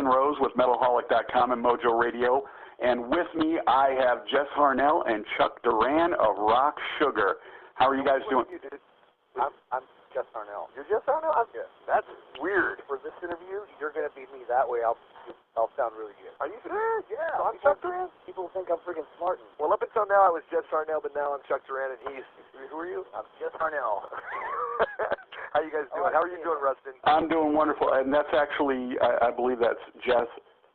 Rustin Rose with Metalholic.com and Mojo Radio. And with me, I have Jess Harnell and Chuck Duran of Rock Sugar. How are you guys doing? I'm Jess Harnell. You're Jess Harnell? Yeah. That's weird. For this interview, you're going to beat me that way. I'll sound really good. Are you sure? Yeah. So I'm Chuck Duran? People think I'm freaking smart. Well, up until now, I was Jess Harnell, but now I'm Chuck Duran, and who are you? I'm Jess Harnell. How you guys doing? How are you doing, Rustin? I'm doing wonderful, and that's actually, I believe that's Jess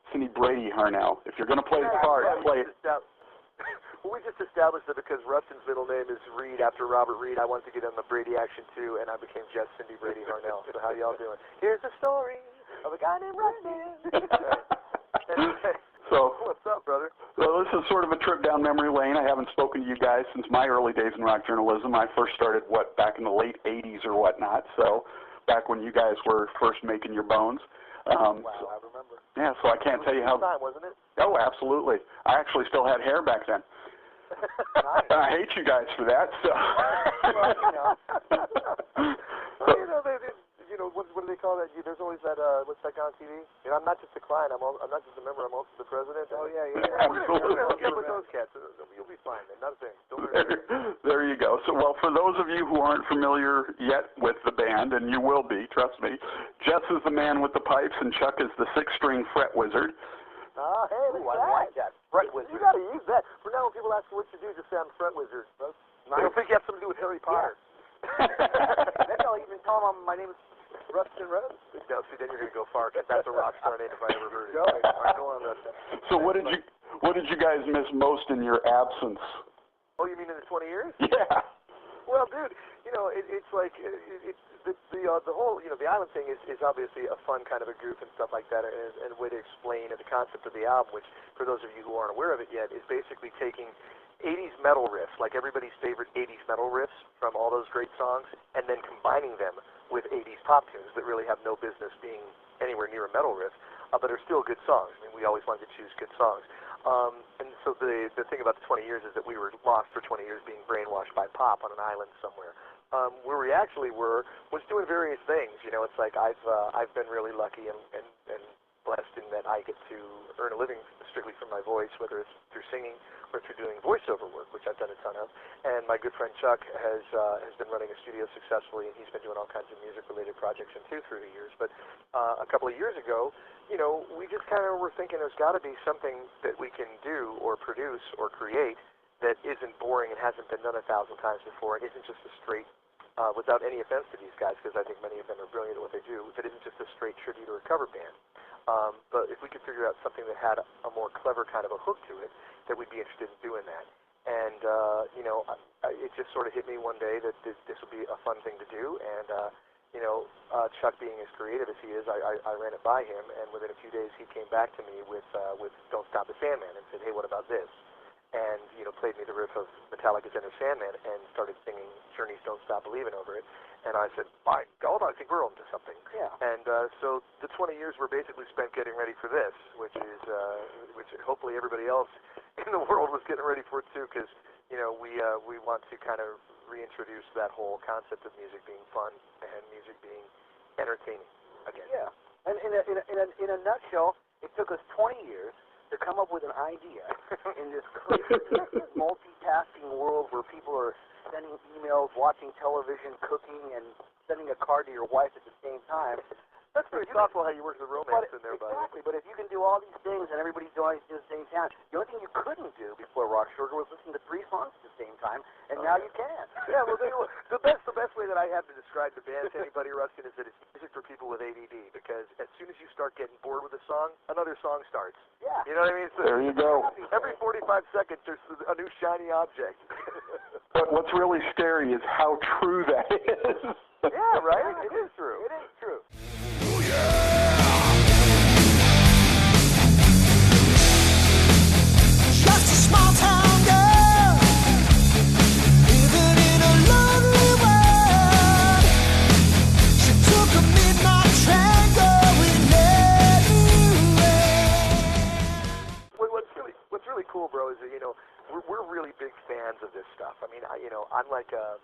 Cindy Brady Harnell. If you're going to play the card, play it. Well, we just established that because Rustin's middle name is Reed after Robert Reed, I wanted to get in the Brady action too, and I became Jess Cindy Brady Harnell. So how y'all doing? Here's the story of a guy named Rustin. So, what's up, brother? Well, this is sort of a trip down memory lane. I haven't spoken to you guys since my early days in rock journalism. I first started, back in the late 80s or whatnot, so back when you guys were first making your bones. Wow, I remember. Yeah, so I can't tell you how... time, wasn't it? Oh, absolutely. I actually still had hair back then. Nice. I hate you guys for that, so... What do they call that? There's always that, what's that guy on TV? I'm not just a client, I'm not just a member, I'm also the president. Oh, yeah. Absolutely. Get with those cats. You'll be fine, man. Not a thing. Don't worry. There you go. So, well, for those of you who aren't familiar yet with the band, and you will be, trust me, Jess is the man with the pipes, and Chuck is the six-string fret wizard. Ah, hey, look at that. I like that. Fret wizard. You got to use that. For now, when people ask you what you do, just say I'm fret wizard. I don't think you have something to do with Harry Potter. Maybe I'll even tell them my name is Rustin Rose. No, see, then you're going to go far, because that's a rock star name if I ever heard it. All right, go on, Rustin. So what did you guys miss most in your absence? Oh, you mean in the 20 years? Yeah. Well, dude, it's like the whole, the island thing is obviously a fun kind of a group and stuff like that, and a way to explain the concept of the album, which for those of you who aren't aware of it yet, is basically taking 80s metal riffs, like everybody's favorite 80s metal riffs from all those great songs, and then combining them with 80s pop tunes that really have no business being anywhere near a metal riff, but are still good songs. I mean, we always wanted to choose good songs. And so the thing about the 20 years is that we were lost for 20 years being brainwashed by pop on an island somewhere. Where we actually were was doing various things. It's like I've been really lucky and blessed in that I get to earn a living strictly from my voice, whether it's through singing or through doing voiceover work, which I've done a ton of. And my good friend Chuck has been running a studio successfully, and he's been doing all kinds of music-related projects through the years. But a couple of years ago, we just kind of were thinking there's got to be something that we can do or produce or create that isn't boring and hasn't been done 1,000 times before, and isn't just a straight, without any offense to these guys, because I think many of them are brilliant at what they do, that isn't just a straight tribute or a cover band. But if we could figure out something that had a more clever kind of a hook to it, that we'd be interested in doing that. And, it just sort of hit me one day that this would be a fun thing to do, and, Chuck being as creative as he is, I ran it by him, and within a few days he came back to me with Don't Stop the Sandman and said, hey, what about this? And, played me the riff of Metallica's Enter Sandman and started singing Journey's Don't Stop Believin' over it. And I said, my God, I think we're onto something. Yeah. And so the 20 years were basically spent getting ready for this, which hopefully everybody else in the world was getting ready for it too, because, we want to kind of reintroduce that whole concept of music being fun and music being entertaining again. Yeah. And in a nutshell, it took us 20 years to come up with an idea in this crazy multitasking world where people are sending emails, watching television, cooking, and sending a card to your wife at the same time. That's pretty thoughtful how you work the romance in there, buddy. Exactly, but if you can do all these things and everybody's doing it at the same time, the only thing you couldn't do before Rock Sugar was listen to 3 songs at the same time, and now you can. Yeah, well, the best way that I have to describe the band to anybody, Rustin, is that it's music for people with ADD, because as soon as you start getting bored with a song, another song starts. Yeah. You know what I mean? So there you go. Every 45 seconds, there's a new shiny object. But what's really scary is how true that is. Yeah, right? It is true. It is true. Oh, yeah! Just a small town girl living in a lonely world. She took a midnight train going anywhere. What's really cool, bro, is that, we're really big fans of this stuff. I mean, I'm like an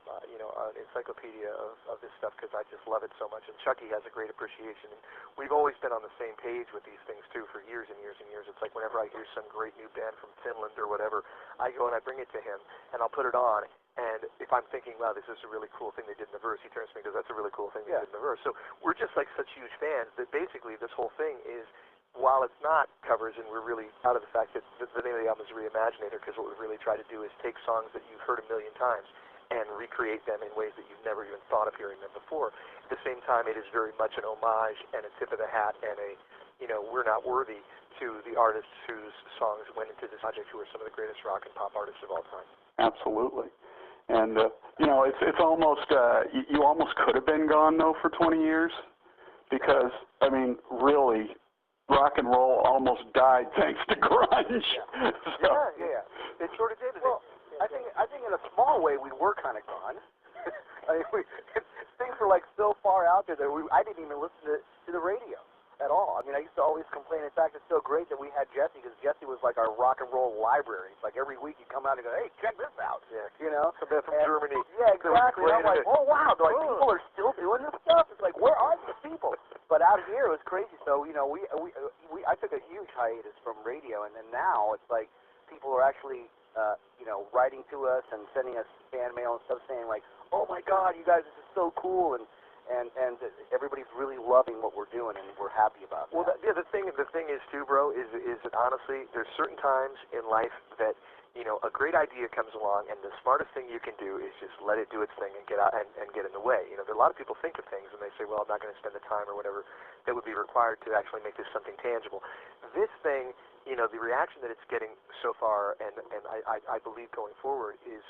encyclopedia of this stuff because I just love it so much. And Chucky has a great appreciation. And we've always been on the same page with these things too for years and years and years. It's like whenever I hear some great new band from Finland or whatever, I go and I bring it to him and I'll put it on. And if I'm thinking, wow, this is a really cool thing they did in the verse, he turns to me and goes, that's a really cool thing they did in the verse. So we're just like such huge fans that basically this whole thing is, while it's not covers, and we're really out of the fact that the name of the album is Reimaginator, because what we really try to do is take songs that you've heard a million times and recreate them in ways that you've never even thought of hearing them before. At the same time, it is very much an homage and a tip of the hat and a, we're not worthy to the artists whose songs went into this project, who are some of the greatest rock and pop artists of all time. Absolutely. And, it's almost, you almost could have been gone, though, for 20 years because, I mean, really, rock and roll almost died thanks to grunge. Yeah. It sort of did. Well, I think in a small way we were kind of gone. I mean, things were like so far out there that I didn't even listen to the radio at all. I mean, I used to always complain. In fact, it's so great that we had Jesse, because Jesse was like our rock and roll library. It's like every week he'd come out and go, hey, check this out. Yeah. Some man from Germany. Yeah, exactly. And I'm like, oh, wow. Like, people are still doing this stuff. It's like, where are these people? But out here, it was crazy. So, I took a huge hiatus from radio, and then now it's like people are actually, writing to us and sending us fan mail and stuff saying like, oh, my God, you guys, this is so cool. And everybody's really loving what we're doing, and we're happy about that. Well, the thing is too, bro, is that honestly, there's certain times in life that, a great idea comes along, and the smartest thing you can do is just let it do its thing and get out and get in the way. There are a lot of people think of things, and they say, well, I'm not going to spend the time or whatever that would be required to actually make this something tangible. This thing, the reaction that it's getting so far, and I believe going forward is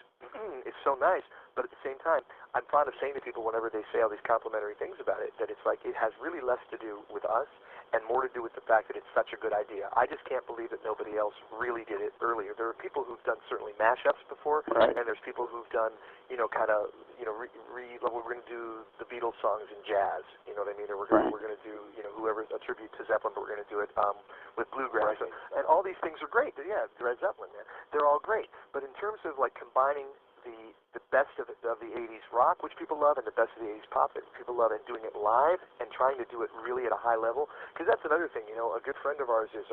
so nice. But at the same time, I'm fond of saying to people whenever they say all these complimentary things about it, that it's like it has really less to do with us and more to do with the fact that it's such a good idea. I just can't believe that nobody else really did it earlier. There are people who've done certainly mashups before, right, and there's people who've done, we're going to do the Beatles songs in jazz, you know what I mean? Or we're going to do, whoever's a tribute to Zeppelin, but we're going to do it with bluegrass. Right. And all these things are great. Yeah, Led Zeppelin, man. They're all great. But in terms of like combining the best of the 80s rock, which people love, and the best of the 80s pop that people love, and doing it live and trying to do it really at a high level, because that's another thing. A good friend of ours is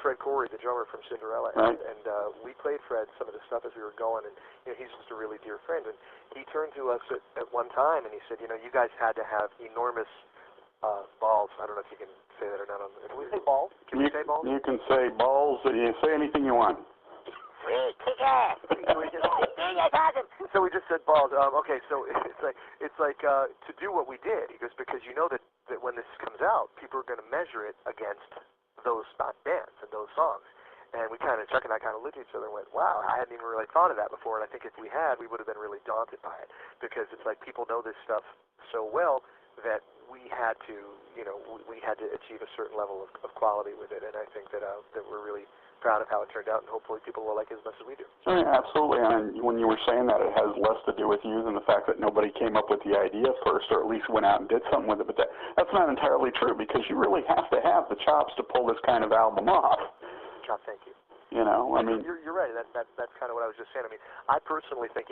Fred Corey, the drummer from Cinderella, right, and we played Fred some of the stuff as we were going, and he's just a really dear friend, and he turned to us at one time and he said, you guys had to have enormous balls. I don't know if you can say that or not. Can we say balls? Can we say balls? You can say balls. You say anything you want. Kick ass. So we just said balls. Okay, so it's like to do what we did, because you know that when this comes out, people are going to measure it against those bands and those songs. And Chuck and I kind of looked at each other and went, wow, I hadn't even really thought of that before. And I think if we had, we would have been really daunted by it, because it's like people know this stuff so well that we had to, we had to achieve a certain level of quality with it. And I think that we're really proud of how it turned out, and hopefully people will like it as much as we do. Oh, yeah, absolutely. And when you were saying that, it has less to do with you than the fact that nobody came up with the idea first, or at least went out and did something with it. But that's not entirely true, because you really have to have the chops to pull this kind of album off. Thank you. I mean, you're right. That's kind of what I was just saying. I mean, I personally think,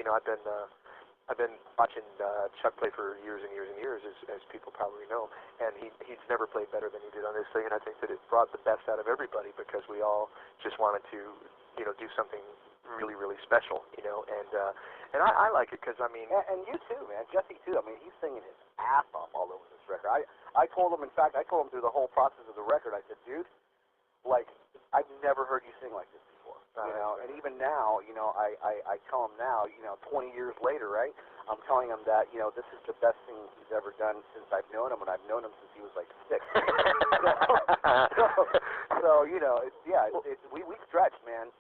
I've been watching Chuck play for years and years and years, as people probably know, and he's never played better than he did on this thing, and I think that it brought the best out of everybody, because we all just wanted to, do something really, really special, and I like it, because, I mean... And you too, man. Jesse too. I mean, he's singing his ass off all over this record. I told him, in fact, through the whole process of the record, I said, dude, like, I've never heard you sing like this before. And even now, I tell him now, 20 years later, right? I'm telling him that, this is the best thing he's ever done since I've known him, and I've known him since he was like 6. so we stretched, man.